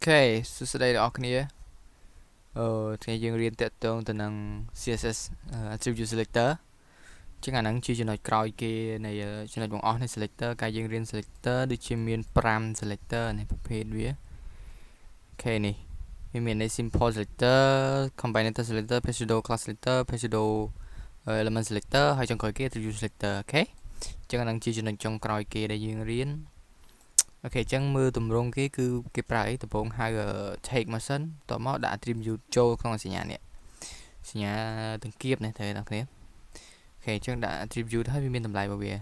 សួស្តីអ្នកគ្នាថ្ងៃយើងរៀនតាក់ទងទៅនឹង CSS attribute selector ចឹងអាហ្នឹងជាចំណុចក្រោយគេនៃចំណុចបង្អស់នៃ selector កាលយើងរៀន selector ដូចជាមាន5 selector នៃប្រភេទវាអូខេនេះវាមាន simple selector combinator selector pseudo class selector pseudo element selector ហើយចុងក្រោយគេ attribute selector អូខេចឹងអាហ្នឹងជាចំណុចចុងក្រោយគេដែលយើងរៀនអូខេចឹងមើលទម្រង់គេគឺគេប្រើអីដំបូងហៅ take មកសិនតមកដាក់ attribute ចូលក្នុងសញ្ញានេះសញ្ញាទាំងគៀបនេះត្រូវអ្នកគ្នាអូខេចឹងដាក់ attribute ហើយវាមានតម្លៃរបស់វា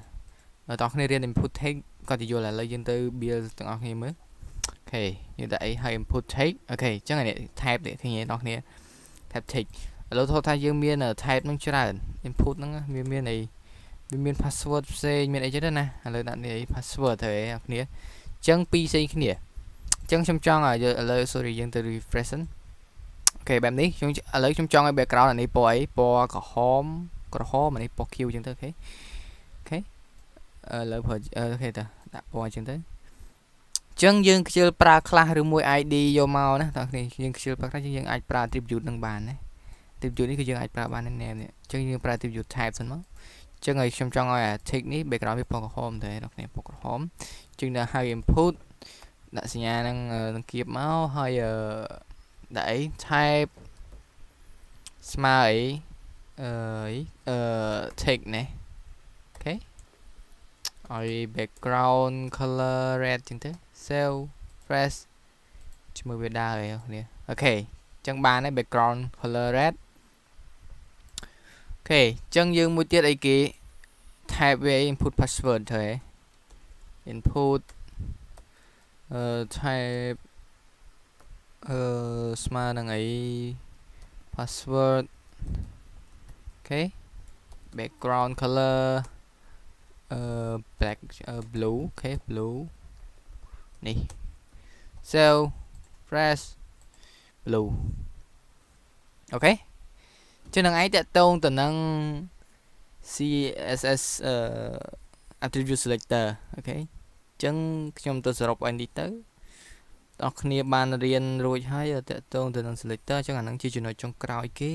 ដល់អ្នកគ្នារៀន input take ក៏ទៅយល់ឥឡូវយើងទៅ build ទាំងអស់គ្នាមើលអូខេយើងដាក់អីហើយ input take អូខេចឹងអានេះ type នេះឃើញទេអ្នកគ្នា type take ឥឡូវថាយើងមាន type នឹងច្រើន input ហ្នឹងវាមានអីវាមាន password ផ្សេងមានអីចឹងទៅណាឥឡូវដាក់នេះ password ត្រូវទេអ្នកគ្នាចឹងពីរផ្សេងគ្នាចឹងខ្ញុំចង់ឲ្យឥឡូវ sorry យើងទៅ refresh អូខេបែបនេះខ្ញុំឥឡូវខ្ញុំចង់ឲ្យ background អានេះពណ៌អីពណ៌ក្រហមអានេះពណ៌ខៀវចឹងទៅអូខេឥឡូវអូខេតើដាក់ពណ៌ចឹងទៅចឹងយើងខ្ជិលប្រើខ្លះឬមួយ ID យកមកណាបងប្អូនយើងខ្ជិលប្រើខ្លះយើងអាចប្រើ attribute នឹងបានណា attribute នេះគឺយើងអាចប្រើបានណែនេះចឹងយើងប្រើ attribute type សិនមកចឹងឲ្យខ្ញុំចង់ឲ្យ tick នេះ background វាពណ៌ក្រហមទេបងប្អូនពណ៌ក្រហមចឹងដល់ហើយ input ដាក់សញ្ញានឹងគៀបមកហើយដាក់អី type ស្មើអីtick នេះអូខេឲ្យ background color red ចឹងទៅ save fresh ជាមួយវាដើរអីនេះអូខេចឹងបានហើយ background color red អូខេចឹងយើងមួយទៀតអីគេ type វា input password ទៅឯ input type ស្មើនឹងអី password អូខេ background color black blue អូខេ blue នេះ cell fresh blue អូខេចឹងនឹងឯងតាក់ទងទៅនឹង CSS attribute selector អូខេចឹងខ្ញុំទៅសរុបឲ្យនេះទៅបងប្អូនបានរៀនរួចហើយតាក់ទងទៅនឹង selector ចឹងអានឹងជាចំណុចចុងក្រោយគេ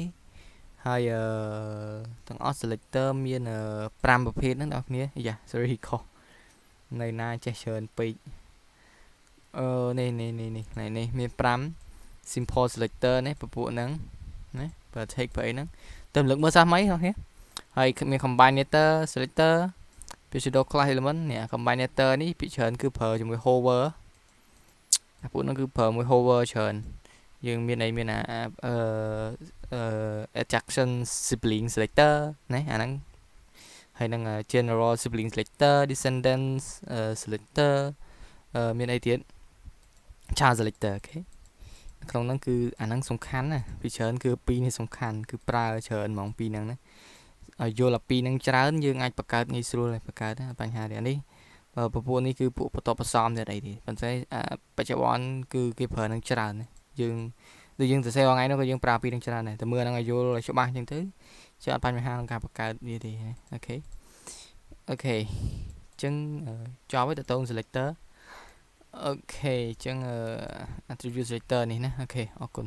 ហើយទាំងអស់ selector មាន5ប្រភេទហ្នឹងបងប្អូនយ៉ា sorry ខុសនៅណាចេះច្រើនពេកនេះមាន5 simple selector នេះពពួកហ្នឹងណាបើ take បើអីហ្នឹងទៅលើកមើលសោះមិនបងប្អូនហើយមាន combinator selector pseudo class element នេះ combinator នេះពីច្រើនគឺប្រើជាមួយ hover អាពួកហ្នឹងគឺប្រើមួយ hover ច្រើនយើងមានអីមានadjunction sibling selector ណាអាហ្នឹងហើយនឹង general sibling selector descendants selector មានអីទៀត child selector អូខេក្នុងហ្នឹងគឺអាហ្នឹងសំខាន់ណាពីច្រើនគឺពីរនេះសំខាន់គឺប្រើច្រើនហ្មងពីរហ្នឹងណាឲ្យយល់ពីរហ្នឹងច្រើនយើងអាចបង្កើតងាយស្រួលបង្កើតបញ្ហានេះពពួកនេះគឺពួកបន្ទាប់បន្សំទៀតអីទៀតប៉ុន្តែបច្ចុប្បន្នគឺគេប្រើនឹងច្រើនយើងដូចយើងសរសេរថ្ងៃនោះក៏យើងប្រើពីនឹងច្រើនដែរតែមើលហ្នឹងឲ្យយល់ឲ្យច្បាស់អញ្ចឹងទៅជាអត់បញ្ហាក្នុងការបង្កើតវាទេអូខេអញ្ចឹងចប់ហើយទៅតង selector អូខេអញ្ចឹងattribute selector នេះណាអូខេអរគុណ